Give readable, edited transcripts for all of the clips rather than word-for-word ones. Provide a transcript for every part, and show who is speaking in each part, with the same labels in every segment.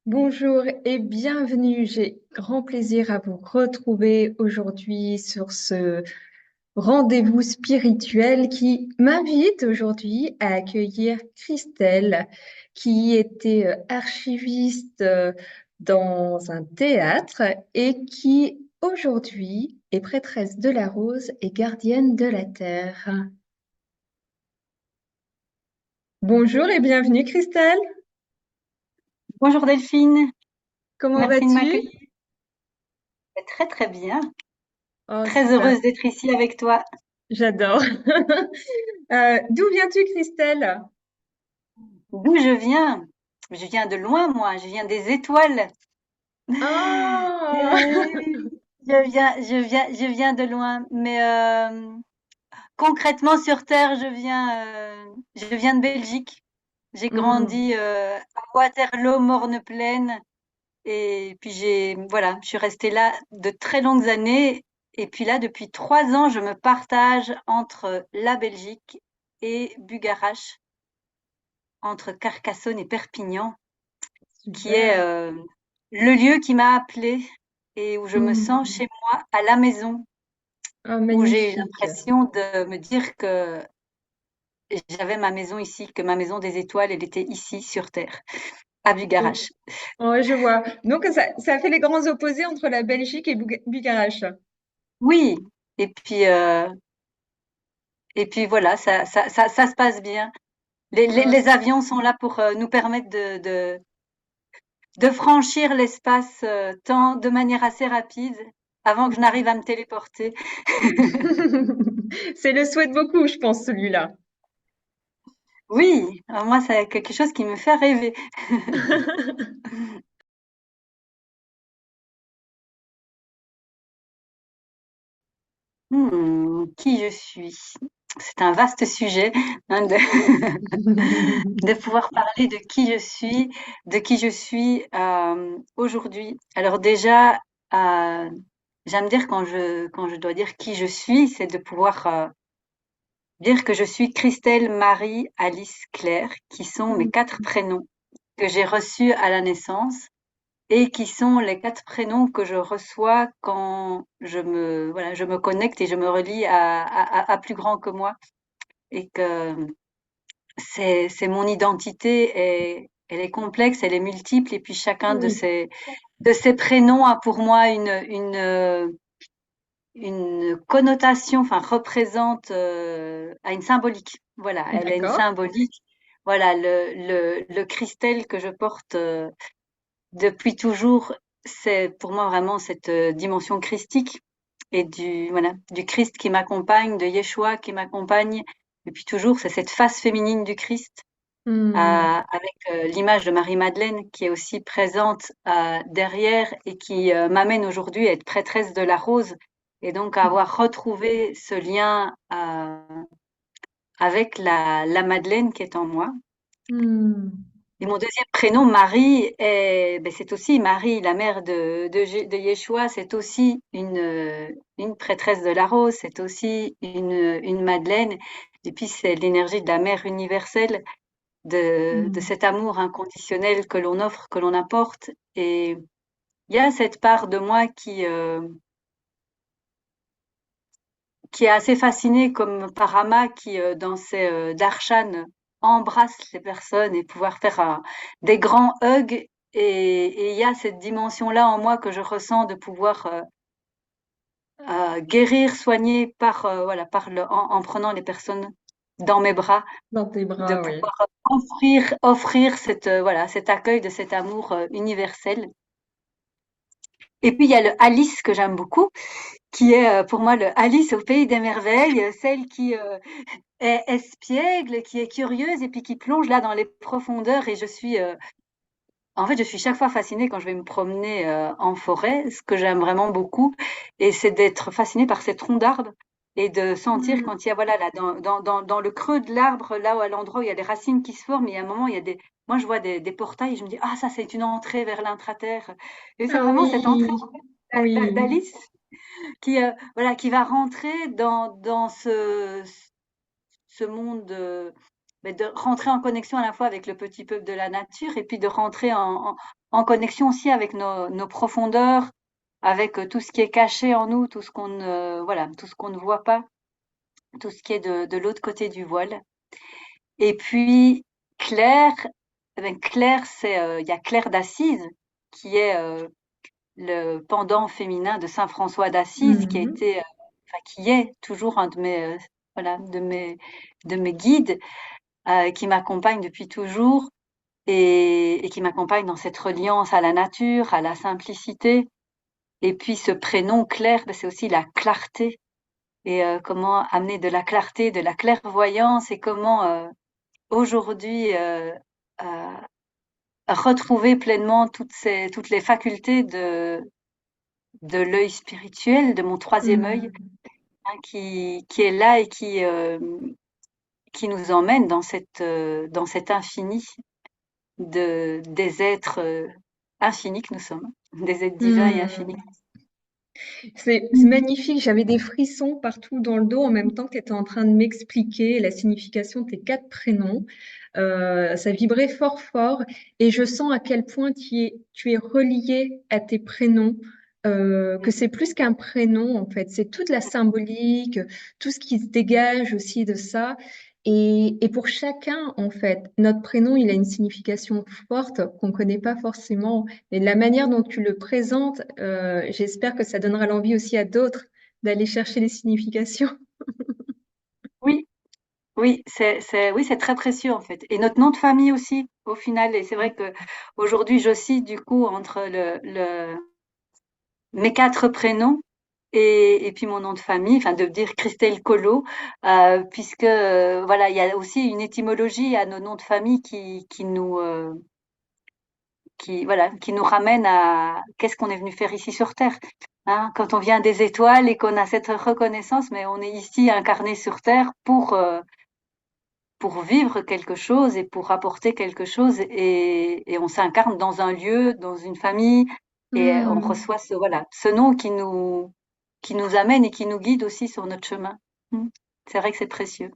Speaker 1: Bonjour et bienvenue. J'ai grand plaisir à vous retrouver aujourd'hui sur ce rendez-vous spirituel qui m'invite aujourd'hui à accueillir Christelle, qui était archiviste dans un théâtre et qui aujourd'hui est prêtresse de la rose et gardienne de la terre. Bonjour et bienvenue Christelle.
Speaker 2: Bonjour Delphine,
Speaker 1: Comment
Speaker 2: merci de
Speaker 1: vas-tu?
Speaker 2: m'accueillir. Très très bien,
Speaker 1: Oh,
Speaker 2: très
Speaker 1: super.
Speaker 2: heureuse d'être ici avec toi.
Speaker 1: J'adore. D'où viens-tu, Christelle?
Speaker 2: D'où je viens? Je viens de loin, moi, je viens des étoiles.
Speaker 1: Ah,
Speaker 2: Euh, je viens de loin, mais concrètement sur Terre, je viens de Belgique. J'ai
Speaker 1: Hmm,
Speaker 2: grandi à Waterloo, Morne-Plaine, et puis voilà, je suis restée là de très longues années. Et puis là, depuis 3 ans, je me partage entre la Belgique et Bugarache, entre Carcassonne et Perpignan, qui est
Speaker 1: super.
Speaker 2: le lieu qui m'a appelée et où je me sens
Speaker 1: Hmm,
Speaker 2: chez moi, à la maison,
Speaker 1: ah,
Speaker 2: où j'ai eu
Speaker 1: magnifique.
Speaker 2: l'impression de me dire que j'avais ma maison ici, que ma maison des étoiles, elle était ici sur Terre, à
Speaker 1: Oh,
Speaker 2: Bugarache.
Speaker 1: oh, je vois. Donc, ça fait les grands opposés entre la Belgique et Bucarest.
Speaker 2: Oui, et puis, euh, et puis voilà, ça se passe bien. Les, les-
Speaker 1: Ah,
Speaker 2: les avions sont là pour nous permettre de franchir l'espace-temps de manière assez rapide avant que je n'arrive à me téléporter.
Speaker 1: c'est le souhait de beaucoup, je pense, celui-là.
Speaker 2: Oui, moi, c'est quelque chose qui me fait rêver. Qui je suis? C'est un vaste sujet, hein, de pouvoir parler de qui je suis aujourd'hui. Alors déjà, j'aime dire quand je dois dire qui je suis, c'est de pouvoir dire que je suis Christelle, Marie, Alice, Claire, qui sont mes 4 prénoms que j'ai reçus à la naissance et qui sont les 4 prénoms que je reçois quand voilà, je me connecte et je me relie à plus grand que moi et que c'est mon identité et elle est complexe, elle est multiple et puis chacun de
Speaker 1: Oui,
Speaker 2: ces prénoms a pour moi une connotation, enfin représente, a une symbolique. Voilà, elle a une
Speaker 1: d'accord.
Speaker 2: symbolique. Voilà, le Christelle que je porte depuis toujours, c'est pour moi vraiment cette dimension christique et du Christ qui m'accompagne, de Yeshua qui m'accompagne. Et puis toujours, c'est cette face féminine du Christ
Speaker 1: Hmm,
Speaker 2: avec l'image de Marie-Madeleine qui est aussi présente derrière et qui m'amène aujourd'hui à être prêtresse de la rose et donc à avoir retrouvé ce lien avec la Madeleine qui est en moi.
Speaker 1: hmm.
Speaker 2: Et mon deuxième prénom, Marie, c'est aussi Marie, la mère de Yeshua, c'est aussi une prêtresse de la rose, c'est aussi une Madeleine. Et puis c'est l'énergie de la mère universelle, de
Speaker 1: Hmm.
Speaker 2: cet amour inconditionnel que l'on offre, que l'on apporte. Et il y a cette part de moi qui est assez fascinée comme par Ama qui, dans ses darshan, embrasse les personnes et pouvoir faire des grands hugs. Et il y a cette dimension-là en moi que je ressens de pouvoir guérir, soigner voilà, en prenant les personnes dans mes bras,
Speaker 1: Dans tes
Speaker 2: de
Speaker 1: bras, oui.
Speaker 2: pouvoir offrir voilà, cet accueil de cet amour universel. Et puis il y a le Alice que j'aime beaucoup, qui est pour moi le Alice au pays des merveilles, celle qui est espiègle, qui est curieuse et puis qui plonge là dans les profondeurs. Et en fait, je suis chaque fois fascinée quand je vais me promener en forêt, ce que j'aime vraiment beaucoup, et c'est d'être fascinée par ces troncs d'arbres et de sentir
Speaker 1: Hmm.
Speaker 2: quand il y a, voilà, là, dans le creux de l'arbre, là où à l'endroit où il y a des racines qui se forment, il y a un moment, moi je vois des portails et je me dis, ah, ça c'est une entrée vers l'intraterre. Et c'est
Speaker 1: Ah
Speaker 2: vraiment cette entrée
Speaker 1: oui, oui.
Speaker 2: d'Alice voilà, qui va rentrer dans ce monde mais de rentrer en connexion à la fois avec le petit peuple de la nature et puis de rentrer en connexion aussi avec nos profondeurs, avec tout ce qui est caché en nous, tout ce qu'on voilà, tout ce qu'on ne voit pas, tout ce qui est de l'autre côté du voile. Et puis Claire, eh ben Claire, c'est il y a Claire d'Assise qui est le pendant féminin de Saint François d'Assise, qui a
Speaker 1: Mhm.
Speaker 2: été, enfin qui est toujours un de mes voilà, de mes guides, qui m'accompagne depuis toujours et qui m'accompagne dans cette reliance à la nature, à la simplicité. Et puis ce prénom Claire, ben, c'est aussi la clarté et comment amener de la clarté, de la clairvoyance et comment aujourd'hui retrouver pleinement toutes les facultés de l'œil spirituel, de mon troisième œil,
Speaker 1: Mhm.
Speaker 2: hein, qui est là et qui nous emmène dans cet infini des êtres infinis que nous sommes, des êtres divins et infinis.
Speaker 1: Mhm. C'est magnifique, j'avais des frissons partout dans le dos en même temps que tu étais en train de m'expliquer la signification de tes quatre prénoms. Ça vibrait fort fort et je sens à quel point tu es relié à tes prénoms, que c'est plus qu'un prénom en fait, c'est toute la symbolique, tout ce qui se dégage aussi de ça. Et pour chacun, en fait, notre prénom, il a une signification forte qu'on ne connaît pas forcément. Et de la manière dont tu le présentes, j'espère que ça donnera l'envie aussi à d'autres d'aller chercher les significations.
Speaker 2: Oui, oui, oui, c'est très précieux en fait. Et notre nom de famille aussi, au final. Et c'est vrai que aujourd'hui, j'oscille du coup entre mes quatre prénoms et puis mon nom de famille, enfin de dire Christelle Collot, puisque voilà, il y a aussi une étymologie à nos noms de famille qui nous ramène à qu'est-ce qu'on est venu faire ici sur Terre. Hein, quand on vient des étoiles et qu'on a cette reconnaissance, mais on est ici incarné sur Terre pour vivre quelque chose et pour apporter quelque chose et on s'incarne dans un lieu, dans une famille et on
Speaker 1: Hmm.
Speaker 2: reçoit voilà, ce nom qui nous amène et qui nous guide aussi sur notre chemin. Mm. C'est vrai que c'est précieux.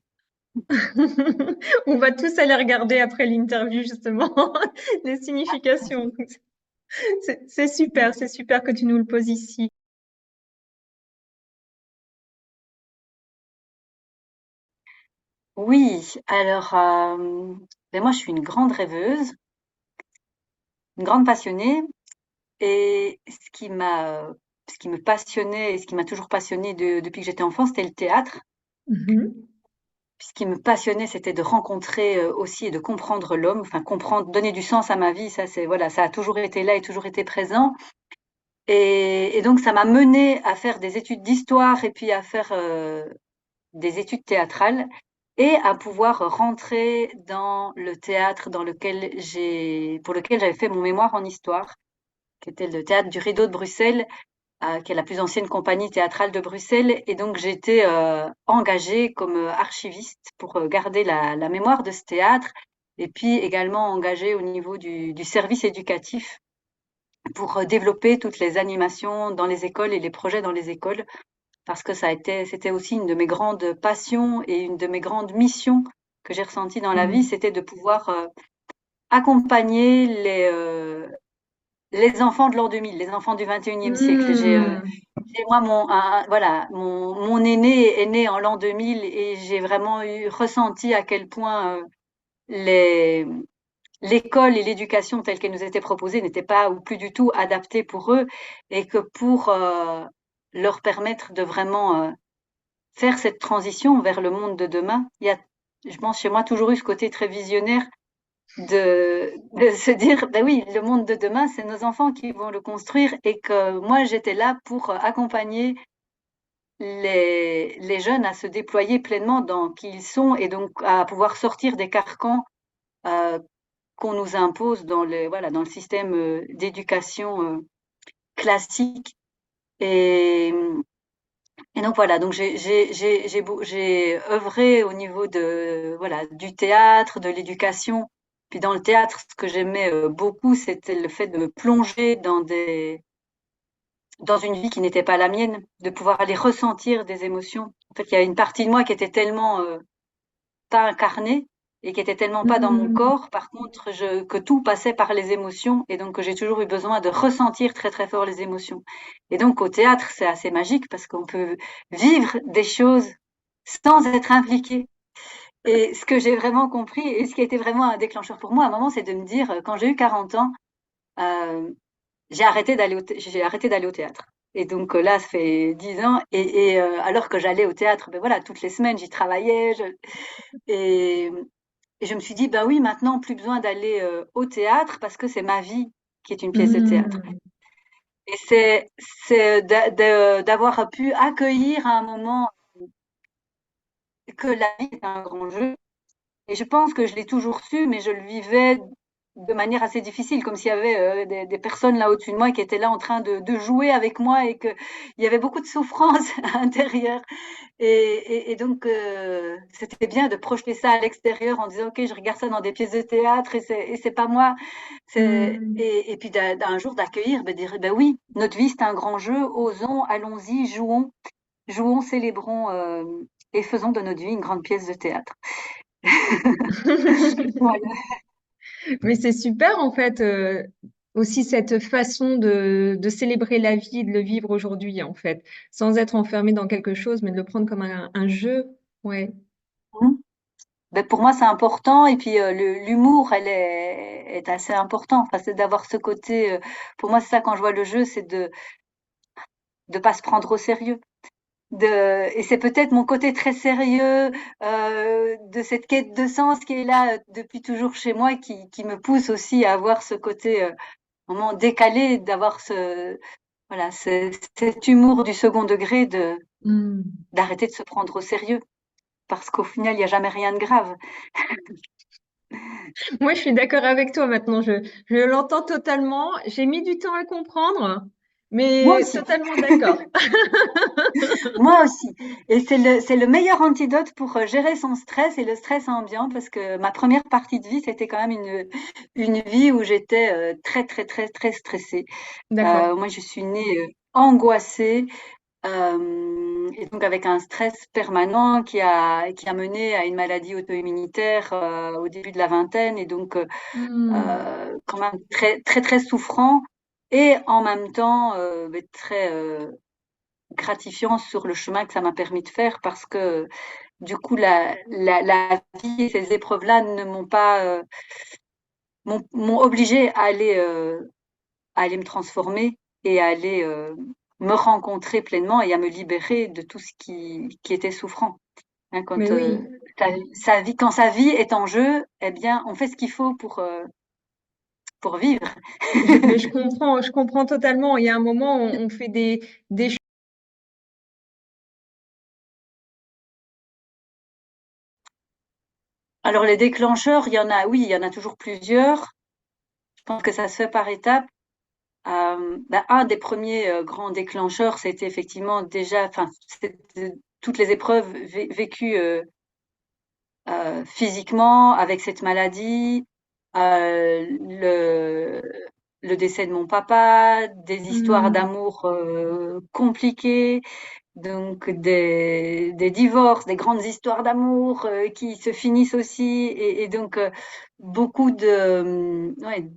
Speaker 1: On va tous aller regarder après l'interview, justement, les significations. C'est super que tu nous le poses ici.
Speaker 2: Oui, alors ben moi je suis une grande rêveuse, une grande passionnée et ce qui me passionnait et ce qui m'a toujours passionnée depuis que j'étais enfant, c'était le théâtre.
Speaker 1: Mhm.
Speaker 2: Puis ce qui me passionnait, c'était de rencontrer aussi et de comprendre l'homme, enfin comprendre, donner du sens à ma vie. Ça, c'est voilà, ça a toujours été là et toujours été présent. Et donc, ça m'a menée à faire des études d'histoire et puis à faire des études théâtrales et à pouvoir rentrer dans le théâtre pour lequel j'avais fait mon mémoire en histoire, qui était le théâtre du Rideau de Bruxelles, qui est la plus ancienne compagnie théâtrale de Bruxelles. Et donc, j'ai été engagée comme archiviste pour garder la mémoire de ce théâtre et puis également engagée au niveau du service éducatif pour développer toutes les animations dans les écoles et les projets dans les écoles parce que c'était aussi une de mes grandes passions et une de mes grandes missions que j'ai ressenties dans la vie,
Speaker 1: Mhm.
Speaker 2: c'était de pouvoir accompagner les enfants de l'an 2000, les enfants du 21e siècle.
Speaker 1: Hmm.
Speaker 2: Et moi, voilà, mon aîné est né en l'an 2000 et j'ai vraiment ressenti à quel point les, l'école et l'éducation telle qu'elle nous était proposée n'étaient pas ou plus du tout adaptées pour eux et que pour leur permettre de vraiment faire cette transition vers le monde de demain, il y a, je pense, chez moi, toujours eu ce côté très visionnaire de se dire, ben oui, le monde de demain, c'est nos enfants qui vont le construire et que moi, j'étais là pour accompagner les jeunes à se déployer pleinement dans qui ils sont et donc à pouvoir sortir des carcans euh, qu'on nous impose voilà, dans le système d'éducation classique. Et, et donc voilà, donc j'ai œuvré au niveau voilà, du théâtre, de l'éducation. Puis dans le théâtre, ce que j'aimais beaucoup, c'était le fait de me plonger dans une vie qui n'était pas la mienne, de pouvoir aller ressentir des émotions. En fait, il y a une partie de moi qui était tellement pas incarnée et qui était tellement pas dans mon
Speaker 1: Hmm.
Speaker 2: corps, par contre, que tout passait par les émotions et donc que j'ai toujours eu besoin de ressentir très très fort les émotions. Et donc au théâtre, c'est assez magique parce qu'on peut vivre des choses sans être impliqué. Et ce que j'ai vraiment compris et ce qui a été vraiment un déclencheur pour moi à un moment, c'est de me dire, quand j'ai eu 40 ans, euh, j'ai arrêté d'aller au théâtre. Et donc là, ça fait 10 ans. Alors que j'allais au théâtre, ben voilà, toutes les semaines, j'y travaillais. Et, et je me suis dit, bah oui, maintenant, plus besoin d'aller au théâtre parce que c'est ma vie qui est une pièce de théâtre.
Speaker 1: Hmm.
Speaker 2: Et c'est d'avoir pu accueillir à un moment que la vie est un grand jeu. Et je pense que je l'ai toujours su, mais je le vivais de manière assez difficile, comme s'il y avait des personnes là au-dessus de moi qui étaient là en train de jouer avec moi et qu'il y avait beaucoup de souffrance à l'intérieur. Et donc, c'était bien de projeter ça à l'extérieur en disant, OK, je regarde ça dans des pièces de théâtre et c'est pas moi.
Speaker 1: Hmm.
Speaker 2: Et puis d'un jour d'accueillir, de dire, ben oui, notre vie c'est un grand jeu, osons, allons-y, jouons, jouons, célébrons et faisons de notre vie une grande pièce de théâtre. Voilà.
Speaker 1: Mais c'est super en fait aussi cette façon de célébrer la vie et de le vivre aujourd'hui en fait, sans être enfermé dans quelque chose, mais de le prendre comme un jeu. Ouais.
Speaker 2: Ben pour moi, c'est important. Et puis, l'humour, est assez important. Enfin, c'est d'avoir ce côté. Pour moi, c'est ça quand je vois le jeu, c'est de pas se prendre au sérieux. Et c'est peut-être mon côté très sérieux de cette quête de sens qui est là depuis toujours chez moi, qui me pousse aussi à avoir ce côté vraiment décalé, d'avoir voilà, cet humour du second degré
Speaker 1: Hmm.
Speaker 2: d'arrêter de se prendre au sérieux, parce qu'au final, il n'y a jamais rien de grave.
Speaker 1: Moi, je suis d'accord avec toi maintenant. Je l'entends totalement. J'ai mis du temps à comprendre,
Speaker 2: Moi
Speaker 1: mais
Speaker 2: aussi.
Speaker 1: totalement d'accord.
Speaker 2: Moi aussi. Et c'est le meilleur antidote pour gérer son stress et le stress ambiant parce que ma première partie de vie, c'était quand même une vie où j'étais très, très, très, très stressée.
Speaker 1: D'accord.
Speaker 2: Moi, je suis née angoissée et donc avec un stress permanent qui a mené à une maladie auto-immunitaire au début de la vingtaine et donc
Speaker 1: Hmm.
Speaker 2: quand même très, très, très souffrant et en même temps très gratifiant sur le chemin que ça m'a permis de faire parce que du coup la vie et ces épreuves-là ne m'ont pas m'ont obligé à aller me transformer et à aller me rencontrer pleinement et à me libérer de tout ce qui était souffrant. Hein,
Speaker 1: Mais
Speaker 2: quand
Speaker 1: oui,
Speaker 2: quand sa vie est en jeu, eh bien, on fait ce qu'il faut pour vivre.
Speaker 1: mais je comprends totalement. Il y a un moment, on fait des
Speaker 2: Alors les déclencheurs, il y en a, oui, il y en a toujours plusieurs. Je pense que ça se fait par étapes. Un des premiers grands déclencheurs, c'était effectivement déjà, enfin, c'était toutes les épreuves vécues physiquement avec cette maladie, le décès de mon papa, des histoires
Speaker 1: Hmm.
Speaker 2: d'amour compliquées, donc des divorces, des grandes histoires d'amour qui se finissent aussi, et donc beaucoup ouais,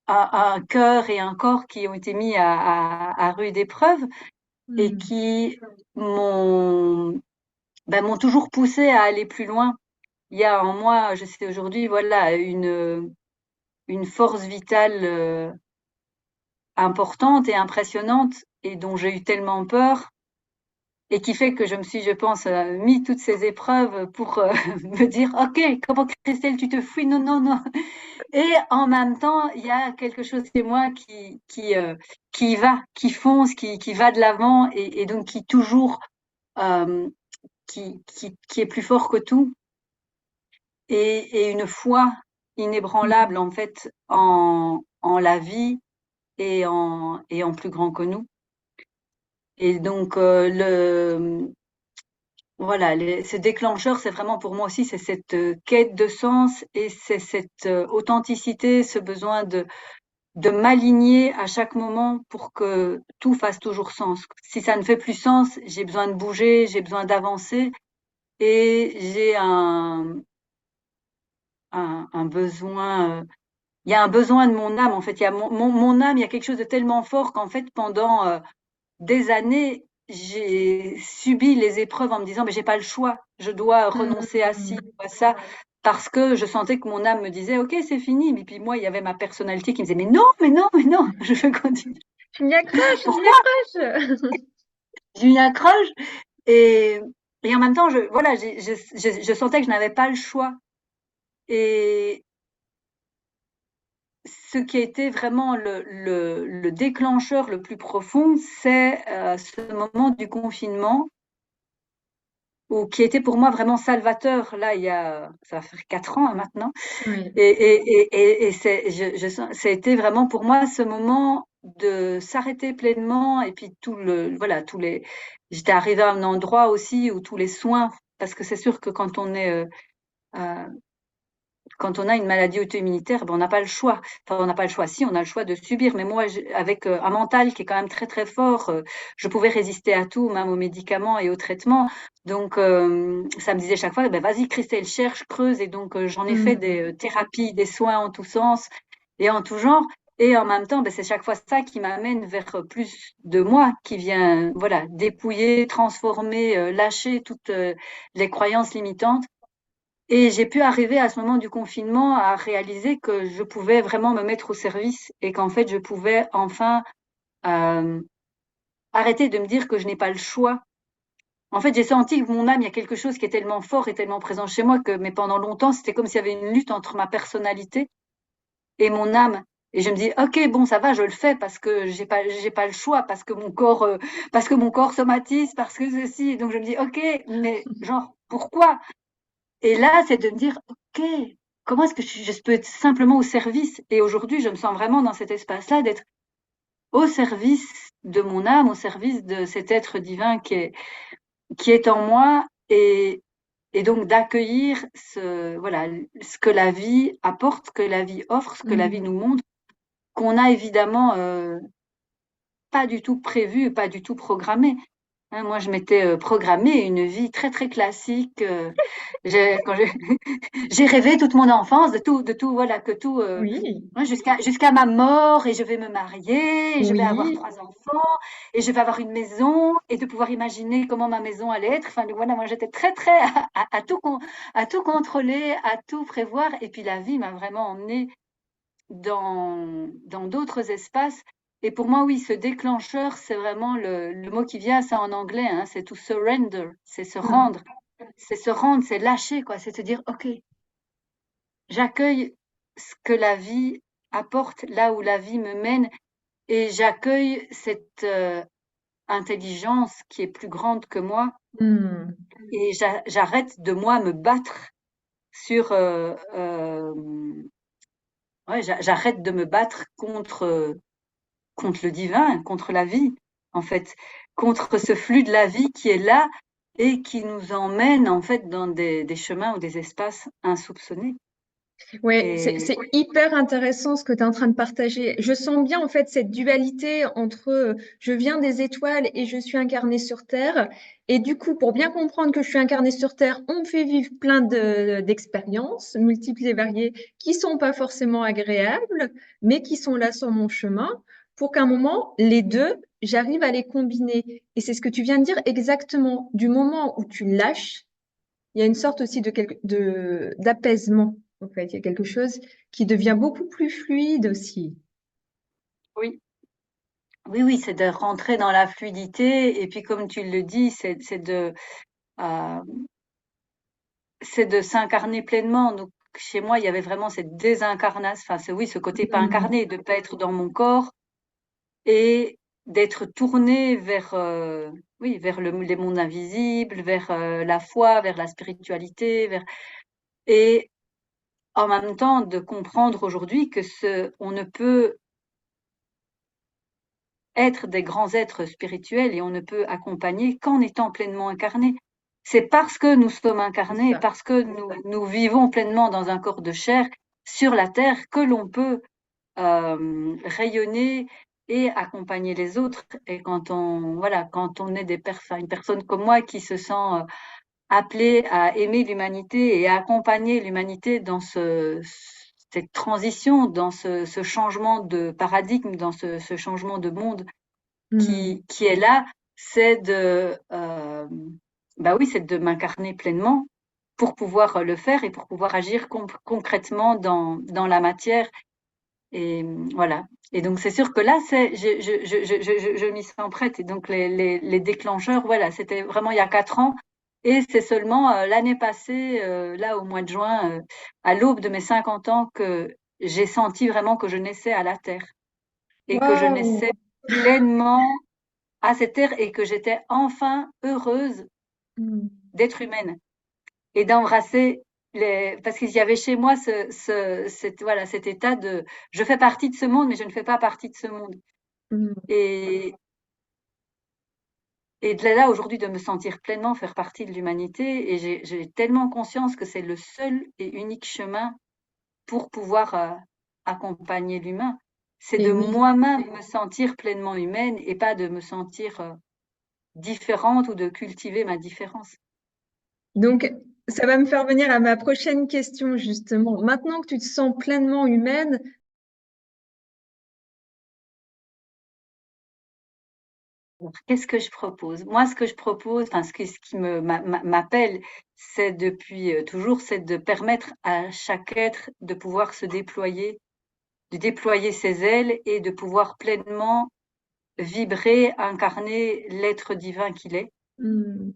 Speaker 2: un cœur et un corps qui ont été mis à rude épreuve et
Speaker 1: Hmm.
Speaker 2: qui m'ont m'ont toujours poussé à aller plus loin. Il y a en moi, je sais aujourd'hui, voilà, une force vitale importante et impressionnante et dont j'ai eu tellement peur et qui fait que je me suis, je pense, mis toutes ces épreuves pour me dire, OK, comment Christelle, tu te fouilles? Non, non, non. Et en même temps, il y a quelque chose chez moi qui y va, qui fonce, qui va de l'avant et donc qui toujours, euh, qui est plus fort que tout et une foi inébranlable en fait en la vie et en plus grand que nous. Et donc voilà, ce déclencheur, c'est vraiment pour moi aussi, c'est cette quête de sens et c'est cette authenticité, ce besoin de m'aligner à chaque moment pour que tout fasse toujours sens. Si ça ne fait plus sens, j'ai besoin de bouger, j'ai besoin d'avancer et j'ai un besoin. Il y a un besoin de mon âme, en fait. Il y a mon âme, il y a quelque chose de tellement fort qu'en fait, pendant des années, j'ai subi les épreuves en me disant, mais j'ai pas le choix, je dois renoncer à ci,
Speaker 1: Hmm.
Speaker 2: ou à ça, parce que je sentais que mon âme me disait, ok, c'est fini. Mais puis moi, il y avait ma personnalité qui me disait, mais non, mais non, mais non, je veux continuer.
Speaker 1: Je m'y accroche, je m'y
Speaker 2: Pourquoi?
Speaker 1: accroche.
Speaker 2: J'ai une accroche et, et en même temps, voilà, je sentais que je n'avais pas le choix. Et ce qui a été vraiment le déclencheur le plus profond, c'est ce moment du confinement ou qui était pour moi vraiment salvateur. Là, ça va faire 4 ans maintenant,
Speaker 1: Oui.
Speaker 2: et ça a été vraiment pour moi ce moment de s'arrêter pleinement et puis voilà, j'étais arrivée à un endroit aussi où tous les soins, parce que c'est sûr que euh, quand on a une maladie auto-immunitaire, ben, on n'a pas le choix. Enfin, on n'a pas le choix. Si, on a le choix de subir. Mais moi, avec un mental qui est quand même très, très fort, je pouvais résister à tout, même aux médicaments et aux traitements. Donc, ça me disait chaque fois, ben, vas-y, Christelle, cherche, creuse. Et donc, j'en ai fait des
Speaker 1: Hmm.
Speaker 2: thérapies, des soins en tous sens et en tout genre. Et en même temps, ben, c'est chaque fois ça qui m'amène vers plus de moi, qui vient, voilà, dépouiller, transformer, lâcher toutes les croyances limitantes. Et j'ai pu arriver à ce moment du confinement à réaliser que je pouvais vraiment me mettre au service et qu'en fait, je pouvais enfin euh, arrêter de me dire que je n'ai pas le choix. En fait, j'ai senti que mon âme, il y a quelque chose qui est tellement fort et tellement présent chez moi mais pendant longtemps, c'était comme s'il y avait une lutte entre ma personnalité et mon âme. Et je me dis, ok, bon, ça va, je le fais parce que j'ai pas le choix, parce que mon corps somatise, parce que ceci. Et donc je me dis, ok, mais genre, pourquoi? Et là, c'est de me dire, OK, comment est-ce que je peux être simplement au service? Et aujourd'hui, je me sens vraiment dans cet espace-là d'être au service de mon âme, au service de cet être divin qui est en moi et donc d'accueillir voilà, ce que la vie apporte, ce que la vie offre, ce que la vie
Speaker 1: Hmm.
Speaker 2: nous montre, qu'on a évidemment pas du tout prévu, pas du tout programmé. Hein, moi, je m'étais programmé une vie très très classique. Quand j'ai rêvé toute mon enfance de tout, voilà, que tout,
Speaker 1: Oui,
Speaker 2: ouais, jusqu'à ma mort, et je vais me marier, et je vais avoir
Speaker 1: oui.
Speaker 2: 3 enfants, et je vais avoir une maison, et de pouvoir imaginer comment ma maison allait être. Enfin, voilà, moi, j'étais très, très à tout contrôler, à tout prévoir. Et puis la vie m'a vraiment emmenée dans d'autres espaces. Et pour moi, oui, ce déclencheur, c'est vraiment le mot qui vient, c'est en anglais, hein, c'est to surrender, c'est se
Speaker 1: Hmm.
Speaker 2: rendre. C'est se rendre, c'est lâcher, quoi. C'est se dire, OK, j'accueille ce que la vie apporte là où la vie me mène et j'accueille cette intelligence qui est plus grande que moi
Speaker 1: Hmm.
Speaker 2: et j'arrête de moi me battre sur ouais, j'arrête de me battre contre le divin, contre la vie, en fait, contre ce flux de la vie qui est là et qui nous emmène en fait dans des chemins ou des espaces insoupçonnés.
Speaker 1: Ouais,
Speaker 2: Et
Speaker 1: c'est hyper intéressant ce que tu es en train de partager. Je sens bien en fait cette dualité entre je viens des étoiles et je suis incarnée sur Terre. Et du coup, pour bien comprendre que je suis incarnée sur Terre, on me fait vivre plein d'expériences multiples et variées qui sont pas forcément agréables, mais qui sont là sur mon chemin pour qu'à un moment, les deux, j'arrive à les combiner. Et c'est ce que tu viens de dire exactement. Du moment où tu lâches, il y a une sorte aussi d'apaisement, en fait. Il y a quelque chose qui devient beaucoup plus fluide aussi.
Speaker 2: oui, oui, oui, c'est de rentrer dans la fluidité et puis comme tu le dis, euh, c'est de s'incarner pleinement. Donc chez moi, il y avait vraiment cette désincarnation, enfin c'est oui, ce côté pas
Speaker 1: Mm.
Speaker 2: incarné, de pas être dans mon corps et d'être tourné vers oui, vers les mondes invisibles, vers la foi, vers la spiritualité, et en même temps de comprendre aujourd'hui que on ne peut être des grands êtres spirituels et on ne peut accompagner qu'en étant pleinement incarné. C'est parce que nous sommes
Speaker 1: C'est
Speaker 2: incarnés,
Speaker 1: ça.
Speaker 2: parce que nous vivons pleinement dans un corps de chair sur la terre que l'on peut rayonner et accompagner les autres. Et quand on, voilà, quand on est une personne comme moi qui se sent appelée à aimer l'humanité et à accompagner l'humanité dans cette transition, dans ce changement de paradigme, dans ce changement de monde
Speaker 1: Hmm.
Speaker 2: qui est là, c'est bah oui, c'est de m'incarner pleinement pour pouvoir le faire et pour pouvoir agir concrètement dans la matière. Et voilà. Et donc c'est sûr que là, je m'y sens prête. Et donc les déclencheurs, voilà, c'était vraiment il y a 4 ans. Et c'est seulement l'année passée, là au mois de juin, à l'aube de mes 50 ans, que j'ai senti vraiment que je naissais à la terre et que je
Speaker 1: Waouh!
Speaker 2: naissais pleinement à cette terre et que j'étais enfin heureuse
Speaker 1: Hmm.
Speaker 2: d'être humaine et d'embrasser parce qu'il y avait chez moi voilà, cet état de je fais partie de ce monde, mais je ne fais pas partie de ce monde.
Speaker 1: Hmm.
Speaker 2: Et, et de là, aujourd'hui, de me sentir pleinement faire partie de l'humanité. Et j'ai tellement conscience que c'est le seul et unique chemin pour pouvoir accompagner l'humain. C'est
Speaker 1: Et
Speaker 2: de
Speaker 1: oui.
Speaker 2: moi-même me sentir pleinement humaine et pas de me sentir différente ou de cultiver ma différence.
Speaker 1: Donc, ça va me faire venir à ma prochaine question, justement. Maintenant que tu te sens pleinement humaine,
Speaker 2: Qu'est-ce que je propose? Moi, ce que je propose, enfin, ce qui m'appelle, c'est depuis toujours, c'est de permettre à chaque être de pouvoir se déployer, de déployer ses ailes et de pouvoir pleinement vibrer, incarner l'être divin qu'il est
Speaker 1: hmm,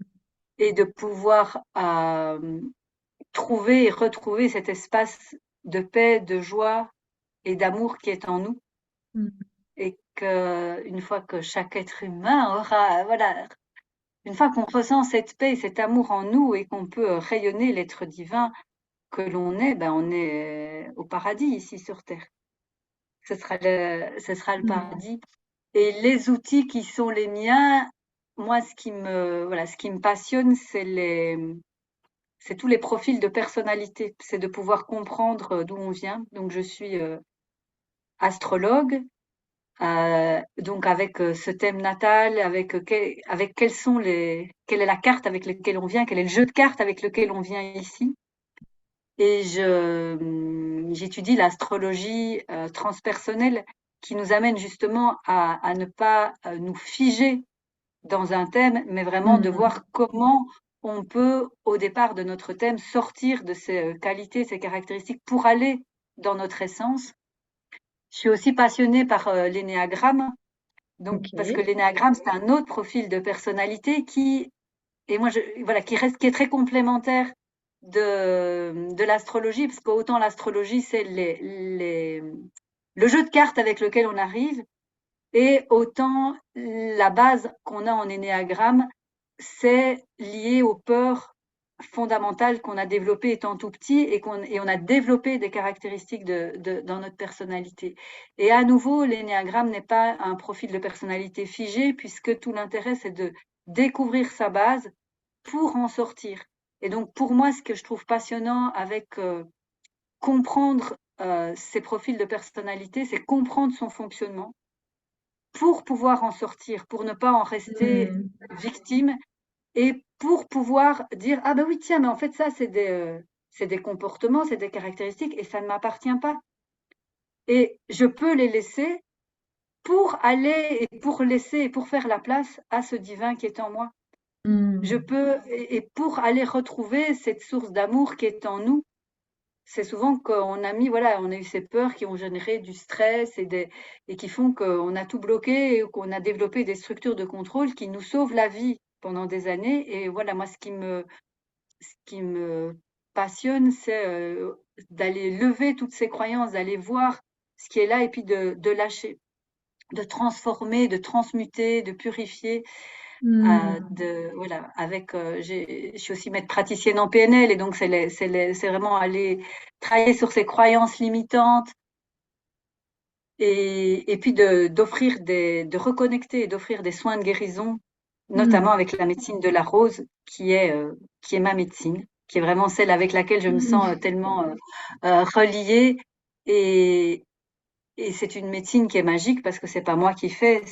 Speaker 2: et de pouvoir trouver et retrouver cet espace de paix, de joie et d'amour qui est en nous.
Speaker 1: hmm,
Speaker 2: Et que, une fois que chaque être humain aura, voilà, une fois qu'on ressent cette paix, cet amour en nous et qu'on peut rayonner l'être divin que l'on est, ben on est au paradis ici sur Terre. Ce sera le
Speaker 1: hmm,
Speaker 2: paradis. Et les outils qui sont les miens, moi, voilà, ce qui me passionne, c'est tous les profils de personnalité. C'est de pouvoir comprendre d'où on vient. Donc, je suis astrologue. Donc avec ce thème natal, avec quelle est la carte avec laquelle on vient, quel est le jeu de cartes avec lequel on vient ici. Et j'étudie l'astrologie transpersonnelle qui nous amène justement à ne pas nous figer dans un thème, mais vraiment de
Speaker 1: hmm.
Speaker 2: voir comment on peut, au départ de notre thème, sortir de ses qualités, ses caractéristiques pour aller dans notre essence. Je suis aussi passionnée par l'énéagramme. Donc, parce que
Speaker 1: Ok.
Speaker 2: l'énéagramme, c'est un autre profil de personnalité et moi, voilà, qui est très complémentaire de l'astrologie, parce qu'autant l'astrologie, c'est le jeu de cartes avec lequel on arrive, et autant la base qu'on a en énéagramme, c'est lié aux peurs fondamentales qu'on a développées étant tout petit et on a développé des caractéristiques dans notre personnalité. Et à nouveau, l'énéagramme n'est pas un profil de personnalité figé puisque tout l'intérêt, c'est de découvrir sa base pour en sortir. Et donc, pour moi, ce que je trouve passionnant avec comprendre ces profils de personnalité, c'est comprendre son fonctionnement pour pouvoir en sortir, pour ne pas en rester
Speaker 1: Hmm.
Speaker 2: victime et pour pouvoir dire ah ben oui tiens mais en fait ça c'est des comportements, c'est des caractéristiques et ça ne m'appartient pas et je peux les laisser pour aller et pour laisser et pour faire la place à ce divin qui est en moi. Je
Speaker 1: Hmm.
Speaker 2: peux et pour aller retrouver cette source d'amour qui est en nous. C'est souvent qu'on a mis, voilà, on a eu ces peurs qui ont généré du stress et qui font qu'on a tout bloqué et qu'on a développé des structures de contrôle qui nous sauvent la vie pendant des années. Et voilà, moi, ce qui me passionne, c'est d'aller lever toutes ces croyances, d'aller voir ce qui est là et puis de lâcher, de transformer, de transmuter, de purifier
Speaker 1: Hmm.
Speaker 2: voilà, je suis aussi maître praticienne en PNL et donc c'est vraiment aller travailler sur ces croyances limitantes et puis de reconnecter et d'offrir des soins de guérison, notamment
Speaker 1: Hmm.
Speaker 2: avec la médecine de la rose qui est ma médecine, qui est vraiment celle avec laquelle je me
Speaker 1: Hmm.
Speaker 2: sens tellement reliée et, et c'est une médecine qui est magique parce que c'est pas moi qui fais,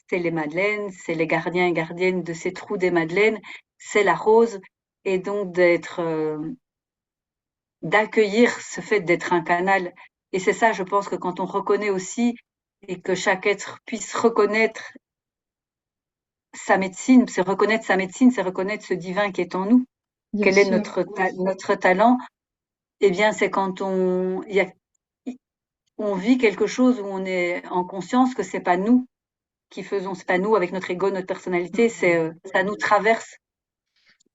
Speaker 2: c'est les madeleines, c'est les gardiens et gardiennes de ces trous des madeleines, c'est la rose, et donc d'accueillir ce fait d'être un canal. Et c'est ça, je pense que quand on reconnaît aussi et que chaque être puisse reconnaître sa médecine, c'est reconnaître ce divin qui est en nous.
Speaker 1: bien
Speaker 2: Quel est
Speaker 1: sûr.
Speaker 2: notre talent? Eh bien, c'est quand on vit quelque chose où on est en conscience que c'est pas nous qui faisons, c'est pas nous avec notre ego, notre personnalité, ça nous traverse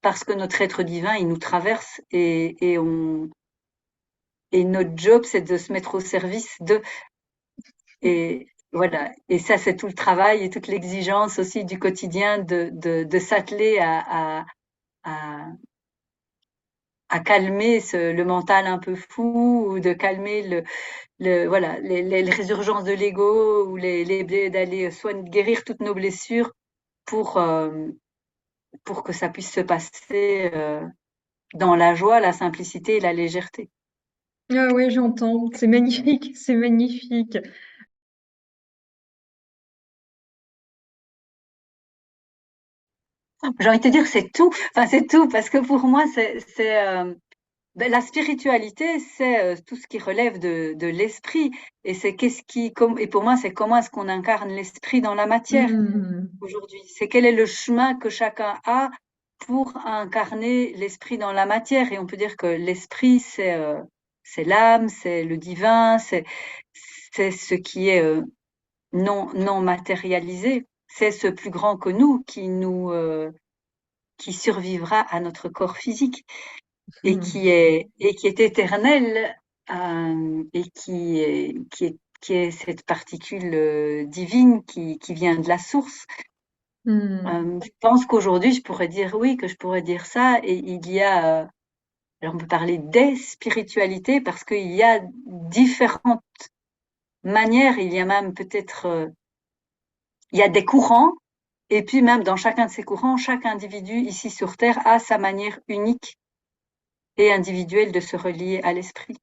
Speaker 2: parce que notre être divin, il nous traverse et notre job, c'est de se mettre au service de, et voilà. Et ça, c'est tout le travail et toute l'exigence aussi du quotidien de s'atteler à, à calmer le mental un peu fou ou de calmer voilà, les résurgences de l'ego ou d'aller soigner, guérir toutes nos blessures pour, pour que ça puisse se passer dans la joie, la simplicité et la légèreté.
Speaker 1: Ah ouais, j'entends. C'est magnifique, c'est magnifique.
Speaker 2: J'ai envie de te dire, c'est tout. Enfin, c'est tout parce que pour moi, ben, la spiritualité, c'est tout ce qui relève de l'esprit et c'est et pour moi, c'est comment est-ce qu'on incarne l'esprit dans la matière
Speaker 1: Hmm.
Speaker 2: aujourd'hui. C'est quel est le chemin que chacun a pour incarner l'esprit dans la matière. Et on peut dire que l'esprit, c'est l'âme, c'est le divin, c'est ce qui est non matérialisé. C'est ce plus grand que nous qui survivra à notre corps physique et
Speaker 1: Hmm.
Speaker 2: qui est éternel et qui est cette particule divine qui vient de la source.
Speaker 1: Hmm.
Speaker 2: Je pense qu'aujourd'hui, je pourrais dire oui, que je pourrais dire ça. Et il y a, alors on peut parler des spiritualités parce qu'il y a différentes manières. Il y a même peut-être, il y a des courants. Et puis même dans chacun de ces courants, chaque individu ici sur Terre a sa manière unique et individuelle de se relier à l'esprit.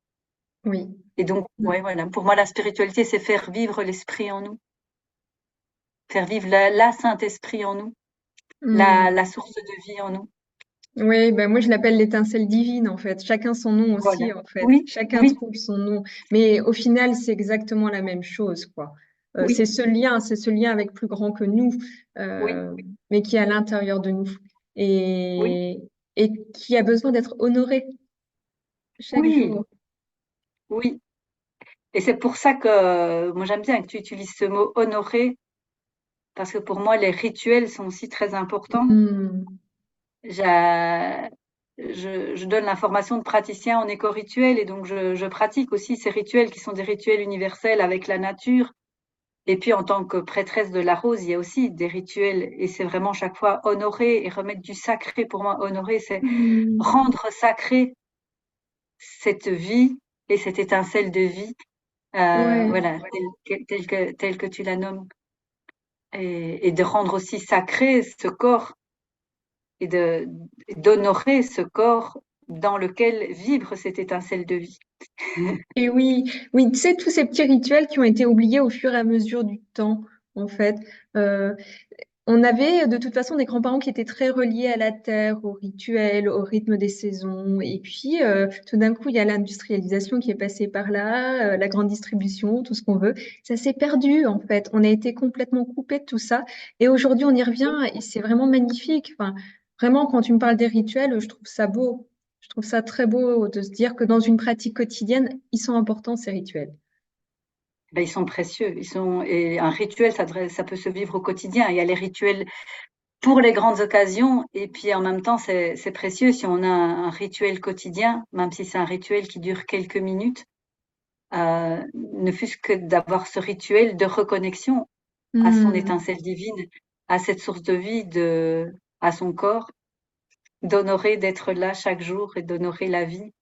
Speaker 1: Oui.
Speaker 2: Et donc, ouais, voilà. Pour moi, la spiritualité, c'est faire vivre l'esprit en nous, faire vivre la Saint-Esprit en nous,
Speaker 1: Hmm.
Speaker 2: la source de vie en nous.
Speaker 1: Oui, ben moi je l'appelle l'étincelle divine en fait. Chacun son nom
Speaker 2: Voilà.
Speaker 1: aussi en fait.
Speaker 2: Oui,
Speaker 1: Chacun
Speaker 2: oui,
Speaker 1: trouve son nom. Mais au final, c'est exactement la même chose, quoi.
Speaker 2: oui,
Speaker 1: C'est ce lien avec plus grand que nous,
Speaker 2: oui,
Speaker 1: euh, mais qui est à l'intérieur de nous
Speaker 2: oui,
Speaker 1: et, et qui a besoin d'être honoré chaque
Speaker 2: oui,
Speaker 1: jour.
Speaker 2: oui. Et c'est pour ça que moi j'aime bien que tu utilises ce mot honorer, parce que pour moi les rituels sont aussi très importants.
Speaker 1: Hmm.
Speaker 2: J'a- je donne la formation de praticien en éco-rituel et donc je pratique aussi ces rituels qui sont des rituels universels avec la nature. Et puis en tant que prêtresse de la rose, il y a aussi des rituels et c'est vraiment chaque fois honorer et remettre du sacré. Pour moi, honorer, c'est
Speaker 1: Hmm.
Speaker 2: rendre sacré cette vie et cette étincelle de vie,
Speaker 1: Ouais.
Speaker 2: voilà, telle que tu la nommes. Et de rendre aussi sacré ce corps et d'honorer ce corps dans lequel vibre cette étincelle de vie.
Speaker 1: Et oui, oui, tu sais, tous ces petits rituels qui ont été oubliés au fur et à mesure du temps, en fait. Euh, On avait de toute façon des grands-parents qui étaient très reliés à la terre, aux rituels, au rythme des saisons. Et puis, tout d'un coup, il y a l'industrialisation qui est passée par là, la grande distribution, tout ce qu'on veut. Ça s'est perdu, en fait. On a été complètement coupé de tout ça. Et aujourd'hui, on y revient et c'est vraiment magnifique. Enfin, vraiment, quand tu me parles des rituels, je trouve ça beau. Je trouve ça très beau de se dire que dans une pratique quotidienne, ils sont importants, ces rituels.
Speaker 2: Ben, ils sont précieux. Et un rituel, ça peut se vivre au quotidien. Il y a les rituels pour les grandes occasions. Et puis en même temps, c'est précieux si on a un rituel quotidien, même si c'est un rituel qui dure quelques minutes, ne fût-ce que d'avoir ce rituel de reconnexion à son
Speaker 1: Hmm.
Speaker 2: étincelle divine, à cette source de vie, à son corps, d'honorer d'être là chaque jour et d'honorer la vie.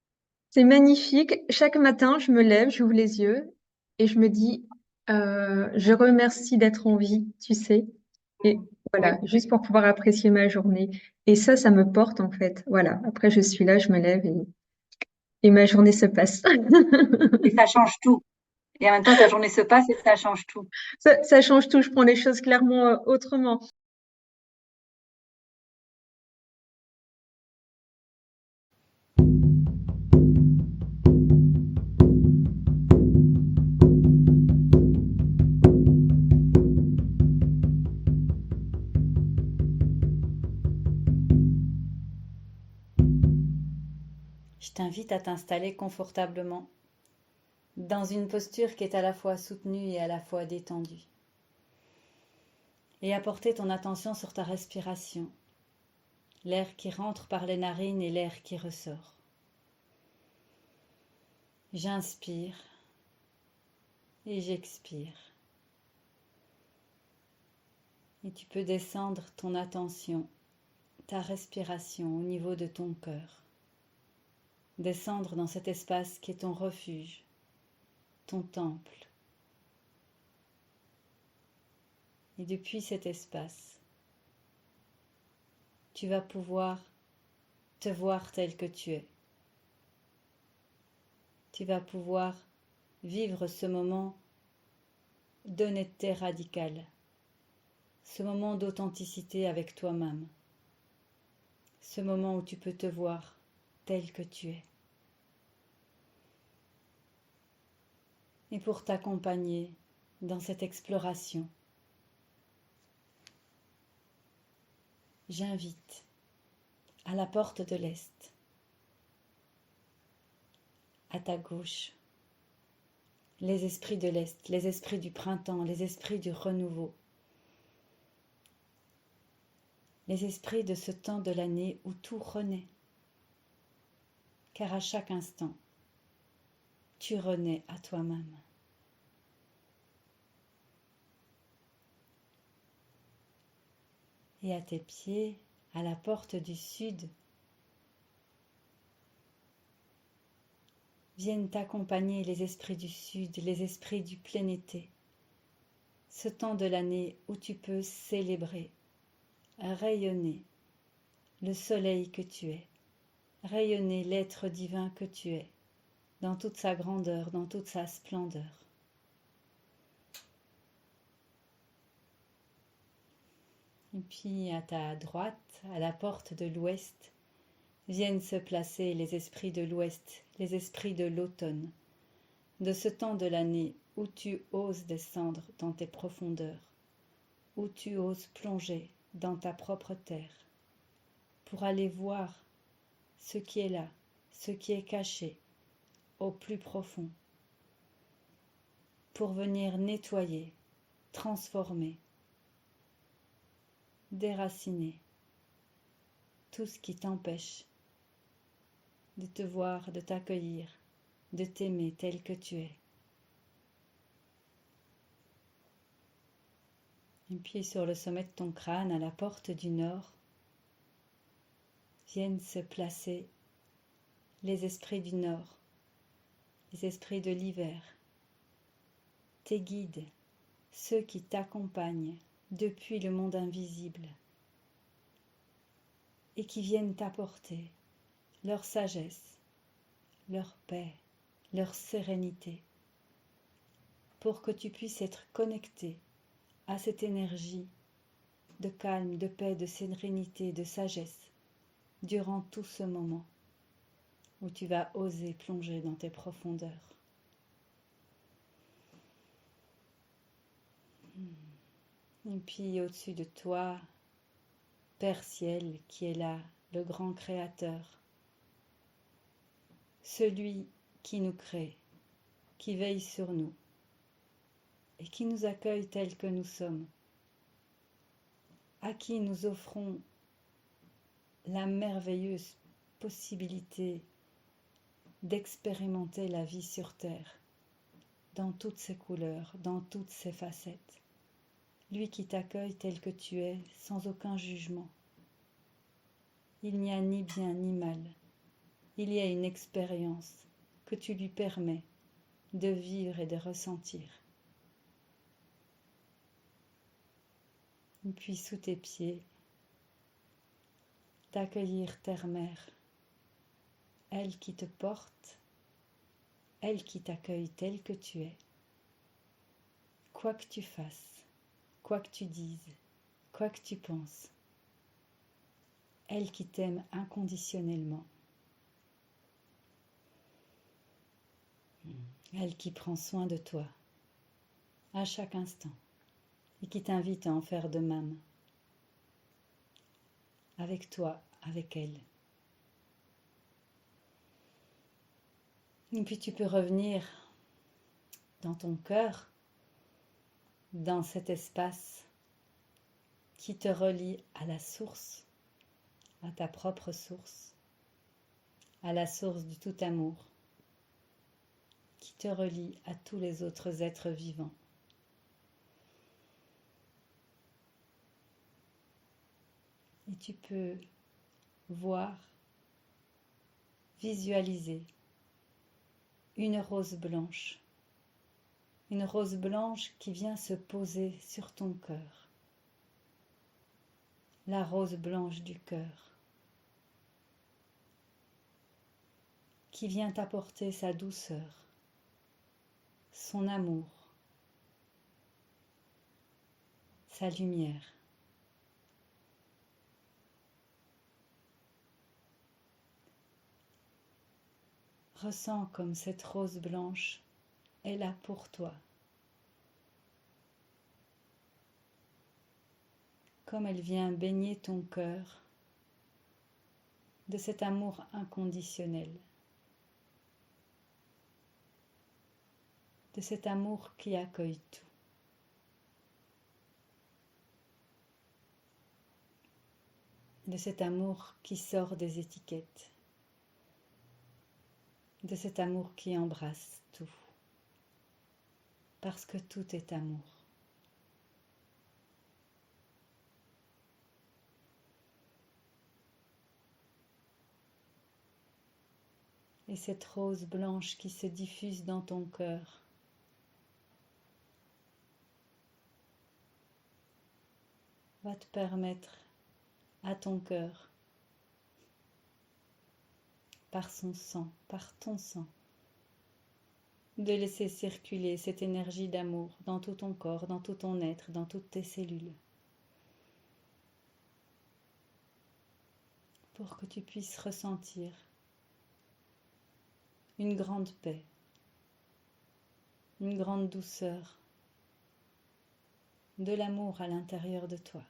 Speaker 1: C'est magnifique. Chaque matin, je me lève, j'ouvre les yeux et je me dis, je remercie d'être en vie, tu sais. Et
Speaker 2: Oui.
Speaker 1: voilà, juste pour pouvoir apprécier ma journée. Et ça me porte en fait. Voilà. Après, je suis là, je me lève et ma journée se passe.
Speaker 2: Et ça change tout. Et en même temps, ta journée se passe et ça change tout.
Speaker 1: Ça change tout, je prends les choses clairement autrement.
Speaker 3: Je t'invite à t'installer confortablement dans une posture qui est à la fois soutenue et à la fois détendue. Et à porter ton attention sur ta respiration, l'air qui rentre par les narines et l'air qui ressort. J'inspire et j'expire. Et tu peux descendre ton attention, ta respiration au niveau de ton cœur. Descendre dans cet espace qui est ton refuge, ton temple. Et depuis cet espace, tu vas pouvoir te voir tel que tu es. Tu vas pouvoir vivre ce moment d'honnêteté radicale, ce moment d'authenticité avec toi-même, ce moment où tu peux te voir tel que tu es. Et pour t'accompagner dans cette exploration, j'invite à la porte de l'Est, à ta gauche, les esprits de l'Est, les esprits du printemps, les esprits du renouveau, les esprits de ce temps de l'année où tout renaît, car à chaque instant, tu renais à toi-même. Et à tes pieds, à la porte du sud, viennent t'accompagner les esprits du sud, les esprits du plein été, ce temps de l'année où tu peux célébrer, rayonner le soleil que tu es, rayonner l'être divin que tu es, dans toute sa grandeur, dans toute sa splendeur. Et puis à ta droite, à la porte de l'ouest, viennent se placer les esprits de l'ouest, les esprits de l'automne, de ce temps de l'année où tu oses descendre dans tes profondeurs, où tu oses plonger dans ta propre terre, pour aller voir ce qui est là, ce qui est caché au plus profond, pour venir nettoyer, transformer, déraciner tout ce qui t'empêche de te voir, de t'accueillir, de t'aimer tel que tu es. Et puis sur le sommet de ton crâne, à la porte du nord, viennent se placer les esprits du nord, les esprits de l'hiver, tes guides, ceux qui t'accompagnent depuis le monde invisible et qui viennent t'apporter leur sagesse, leur paix, leur sérénité, pour que tu puisses être connecté à cette énergie de calme, de paix, de sérénité, de sagesse, durant tout ce moment où tu vas oser plonger dans tes profondeurs. Et puis au-dessus de toi, Père Ciel qui est là, le grand Créateur, celui qui nous crée, qui veille sur nous et qui nous accueille tels que nous sommes, à qui nous offrons la merveilleuse possibilité d'expérimenter la vie sur Terre, dans toutes ses couleurs, dans toutes ses facettes. Lui qui t'accueille tel que tu es, sans aucun jugement. Il n'y a ni bien ni mal. Il y a une expérience que tu lui permets de vivre et de ressentir. Et puis sous tes pieds, d'accueillir Terre-Mère, elle qui te porte, elle qui t'accueille tel que tu es, quoi que tu fasses, quoi que tu dises, quoi que tu penses, elle qui t'aime inconditionnellement, elle qui prend soin de toi à chaque instant et qui t'invite à en faire de même, avec toi, avec elle. Et puis tu peux revenir dans ton cœur, dans cet espace qui te relie à la source, à ta propre source, à la source du tout amour, qui te relie à tous les autres êtres vivants. Et tu peux voir, visualiser une rose blanche qui vient se poser sur ton cœur, la rose blanche du cœur, qui vient t'apporter sa douceur, son amour, sa lumière. Ressens comme cette rose blanche est là pour toi, comme elle vient baigner ton cœur de cet amour inconditionnel, de cet amour qui accueille tout, de cet amour qui sort des étiquettes, de cet amour qui embrasse tout, parce que tout est amour. Et cette rose blanche qui se diffuse dans ton cœur va te permettre à ton cœur, par son sang, par ton sang, de laisser circuler cette énergie d'amour dans tout ton corps, dans tout ton être, dans toutes tes cellules, pour que tu puisses ressentir une grande paix, une grande douceur, de l'amour à l'intérieur de toi.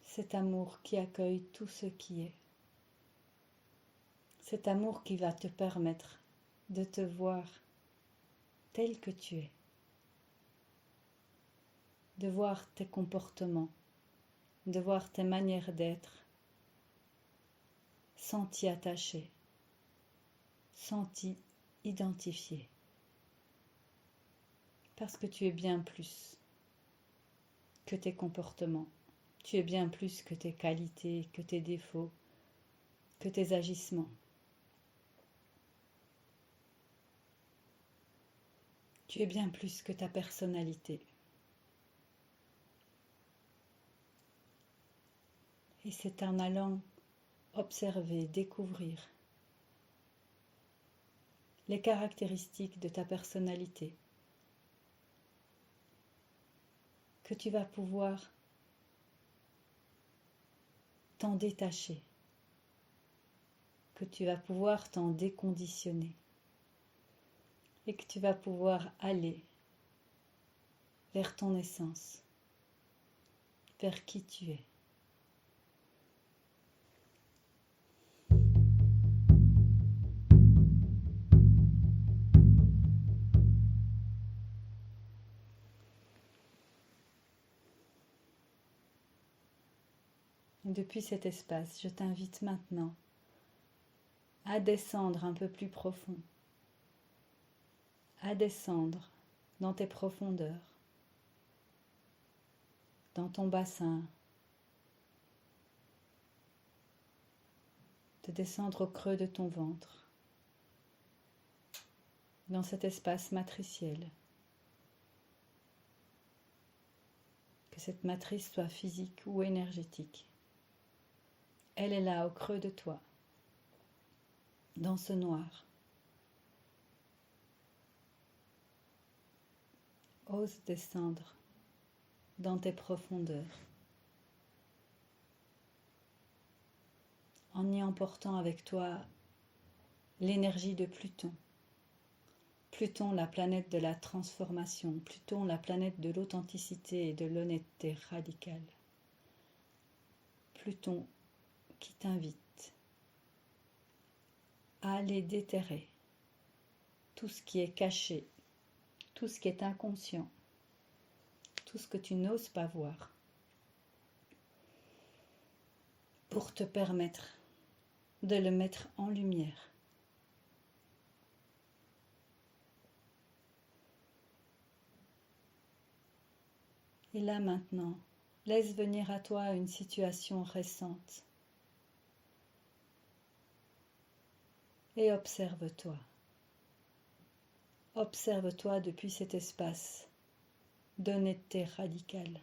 Speaker 3: Cet amour qui accueille tout ce qui est. Cet amour qui va te permettre de te voir tel que tu es. De voir tes comportements, de voir tes manières d'être, sans t'y attacher, sans t'y identifier. Parce que tu es bien plus que tes comportements. Tu es bien plus que tes qualités, que tes défauts, que tes agissements. Tu es bien plus que ta personnalité. Et c'est en allant observer, découvrir les caractéristiques de ta personnalité que tu vas pouvoir t'en détacher, que tu vas pouvoir t'en déconditionner et que tu vas pouvoir aller vers ton essence, vers qui tu es. Et depuis cet espace, je t'invite maintenant à descendre un peu plus profond, à descendre dans tes profondeurs, dans ton bassin, de descendre au creux de ton ventre, dans cet espace matriciel. Que cette matrice soit physique ou énergétique, elle est là au creux de toi. dans ce noir. Ose descendre dans tes profondeurs en y emportant avec toi l'énergie de Pluton. Pluton, la planète de la transformation, Pluton, la planète de l'authenticité et de l'honnêteté radicale. Pluton qui t'invite à aller déterrer tout ce qui est caché, tout ce qui est inconscient, tout ce que tu n'oses pas voir, pour te permettre de le mettre en lumière. Et là maintenant, laisse venir à toi une situation récente et observe-toi. Observe-toi depuis cet espace d'honnêteté radicale.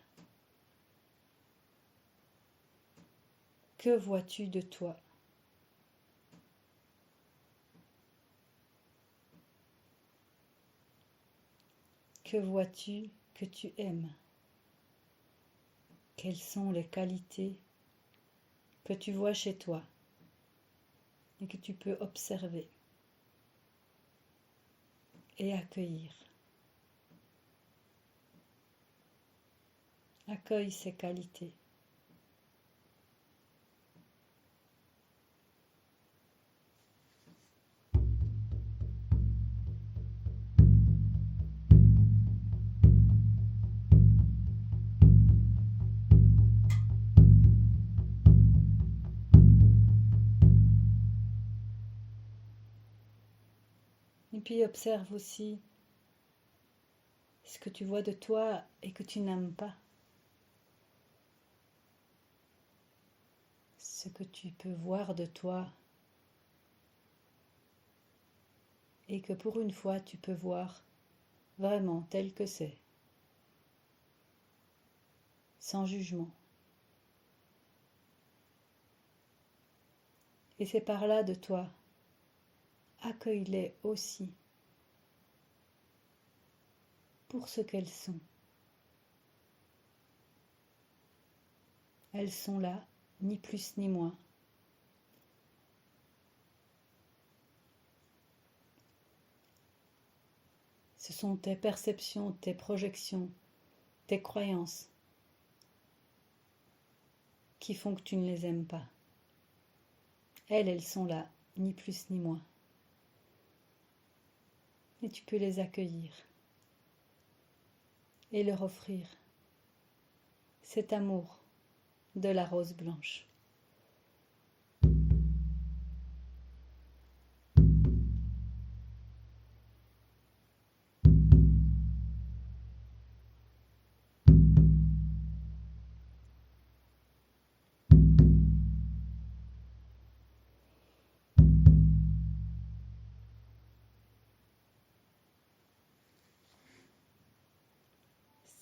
Speaker 3: Que vois-tu de toi ? Que vois-tu que tu aimes ? Quelles sont les qualités que tu vois chez toi et que tu peux observer et accueillir ? Accueille ces qualités. Et puis observe aussi ce que tu vois de toi et que tu n'aimes pas. Ce que tu peux voir de toi et que pour une fois tu peux voir vraiment tel que c'est, sans jugement. Et ces parts-là de toi, accueille-les aussi pour ce qu'elles sont. Elles sont là, ni plus ni moins. Ce sont tes perceptions, tes projections, tes croyances qui font que tu ne les aimes pas. Elles sont là, ni plus ni moins. Et tu peux les accueillir et leur offrir cet amour de la rose blanche.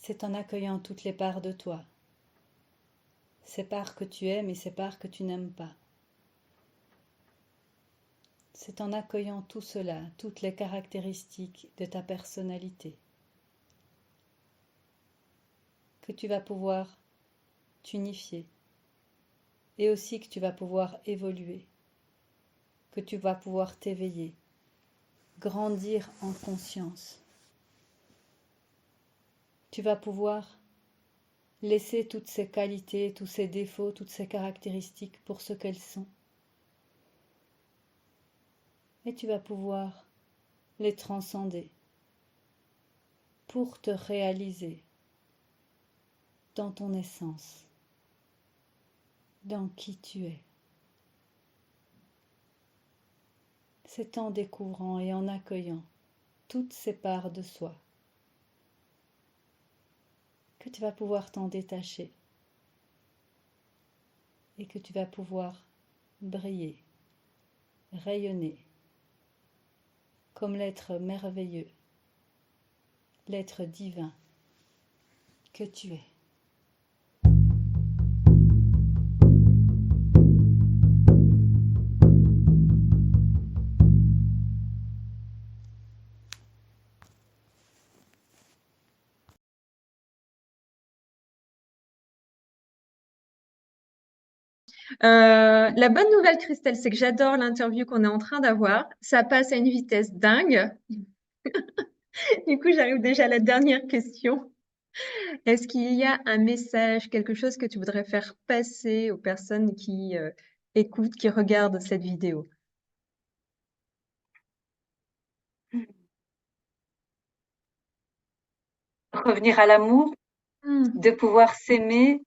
Speaker 3: C'est en accueillant toutes les parts de toi, ces parts que tu aimes et ces parts que tu n'aimes pas. C'est en accueillant tout cela, toutes les caractéristiques de ta personnalité, que tu vas pouvoir t'unifier et aussi que tu vas pouvoir évoluer, que tu vas pouvoir t'éveiller, grandir en conscience. Tu vas pouvoir laisser toutes ces qualités, tous ces défauts, toutes ces caractéristiques pour ce qu'elles sont. Et tu vas pouvoir les transcender pour te réaliser dans ton essence, dans qui tu es. C'est en découvrant et en accueillant toutes ces parts de soi que tu vas pouvoir t'en détacher et que tu vas pouvoir briller, rayonner comme l'être merveilleux, l'être divin que tu es.
Speaker 1: La bonne nouvelle, Christelle, c'est que j'adore l'interview qu'on est en train d'avoir. Ça passe à une vitesse dingue. Du coup, j'arrive déjà à la dernière question. Est-ce qu'il y a un message, quelque chose que tu voudrais faire passer aux personnes qui écoutent, qui regardent cette vidéo?
Speaker 2: Revenir à l'amour,
Speaker 1: Hmm.
Speaker 2: de pouvoir s'aimer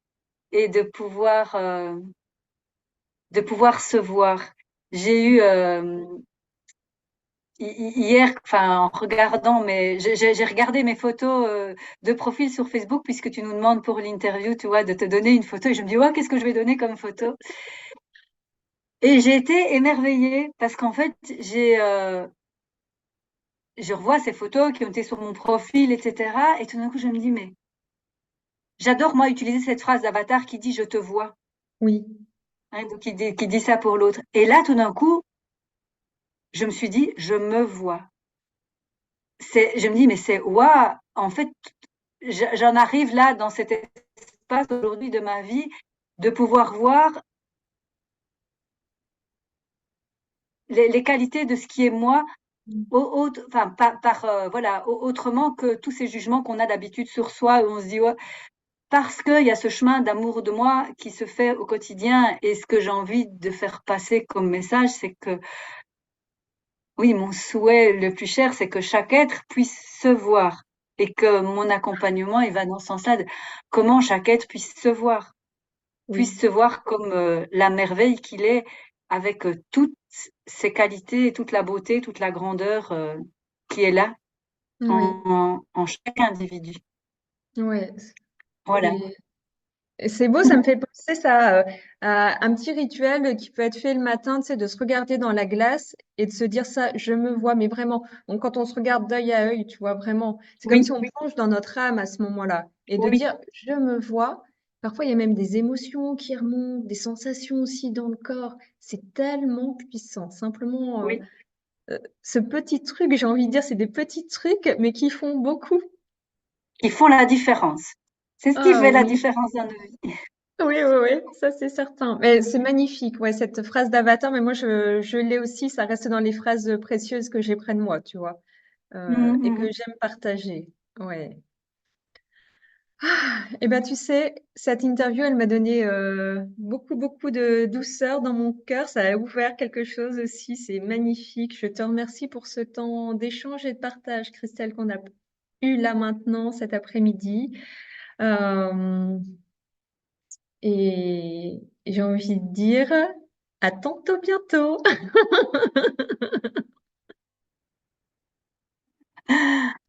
Speaker 2: et de pouvoir se voir. J'ai eu hier, enfin en regardant, mais j'ai regardé mes photos de profil sur Facebook puisque tu nous demandes pour l'interview, tu vois, de te donner une photo et je me dis ouais, qu'est-ce que je vais donner comme photo? Et j'ai été émerveillée parce qu'en fait je revois ces photos qui ont été sur mon profil, etc. Et tout d'un coup je me dis mais j'adore moi utiliser cette phrase d'Avatar qui dit je te vois,
Speaker 1: Oui,
Speaker 2: hein, donc qui dit ça pour l'autre. Et là tout d'un coup je me suis dit je me vois. Je me dis mais c'est waouh, en fait j'en arrive là dans cet espace aujourd'hui de ma vie de pouvoir voir les qualités de ce qui est moi, enfin voilà, autrement que tous ces jugements qu'on a d'habitude sur soi où on se dit ouais, parce qu'il y a ce chemin d'amour de moi qui se fait au quotidien et ce que j'ai envie de faire passer comme message, c'est que oui, mon souhait le plus cher, c'est que chaque être puisse se voir et que mon accompagnement, il va dans ce sens-là de comment chaque être
Speaker 1: oui,
Speaker 2: puisse se voir comme la merveille qu'il est, avec toutes ses qualités, toute la beauté, toute la grandeur qui est là
Speaker 1: oui,
Speaker 2: en chaque individu.
Speaker 1: ouais.
Speaker 2: Voilà.
Speaker 1: Et c'est beau, ça me fait penser ça à un petit rituel qui peut être fait le matin, tu sais, de se regarder dans la glace et de se dire ça, je me vois, mais vraiment. Donc, quand on se regarde d'œil à œil, tu vois, vraiment, c'est comme
Speaker 2: Oui,
Speaker 1: si on plonge dans notre âme à ce moment-là. Et de
Speaker 2: oui.
Speaker 1: dire, je me vois, parfois il y a même des émotions qui remontent, des sensations aussi dans le corps. C'est tellement puissant. Simplement,
Speaker 2: Oui,
Speaker 1: ce petit truc, j'ai envie de dire, c'est des petits trucs, mais qui font beaucoup.
Speaker 2: qui font la différence. C'est ce qui
Speaker 1: Ah
Speaker 2: fait la
Speaker 1: oui.
Speaker 2: différence dans nos vies.
Speaker 1: Oui, oui, oui, ça c'est certain. Mais c'est magnifique, ouais, cette phrase d'Avatar, mais moi je l'ai aussi, ça reste dans les phrases précieuses que j'ai près de moi, tu vois,
Speaker 2: Mhm,
Speaker 1: et que
Speaker 2: mhm.
Speaker 1: j'aime partager. Ouais. Et ben tu sais, cette interview, elle m'a donné beaucoup, beaucoup de douceur dans mon cœur, ça a ouvert quelque chose aussi, c'est magnifique. Je te remercie pour ce temps d'échange et de partage, Christelle, qu'on a eu là maintenant cet après-midi. Euh, Et j'ai envie de dire à tantôt bientôt.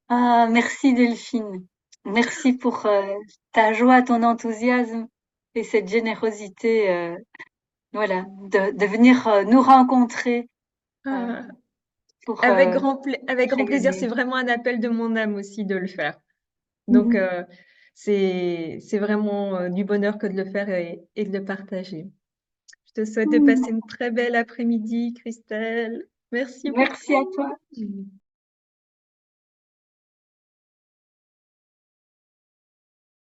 Speaker 2: Ah, merci Delphine. Merci pour ta joie, ton enthousiasme et cette générosité, voilà, de venir nous rencontrer euh,
Speaker 1: Ah,
Speaker 2: pour
Speaker 1: avec grand plaisir, c'est
Speaker 2: cheminer.
Speaker 1: vraiment un appel de mon âme aussi de le faire. Donc,
Speaker 2: Mhm.
Speaker 1: c'est vraiment du bonheur que de le faire et de le partager. Je te souhaite de
Speaker 2: Mhm.
Speaker 1: passer une très belle après-midi, Christelle. Merci
Speaker 2: Merci à
Speaker 1: beaucoup.
Speaker 2: toi.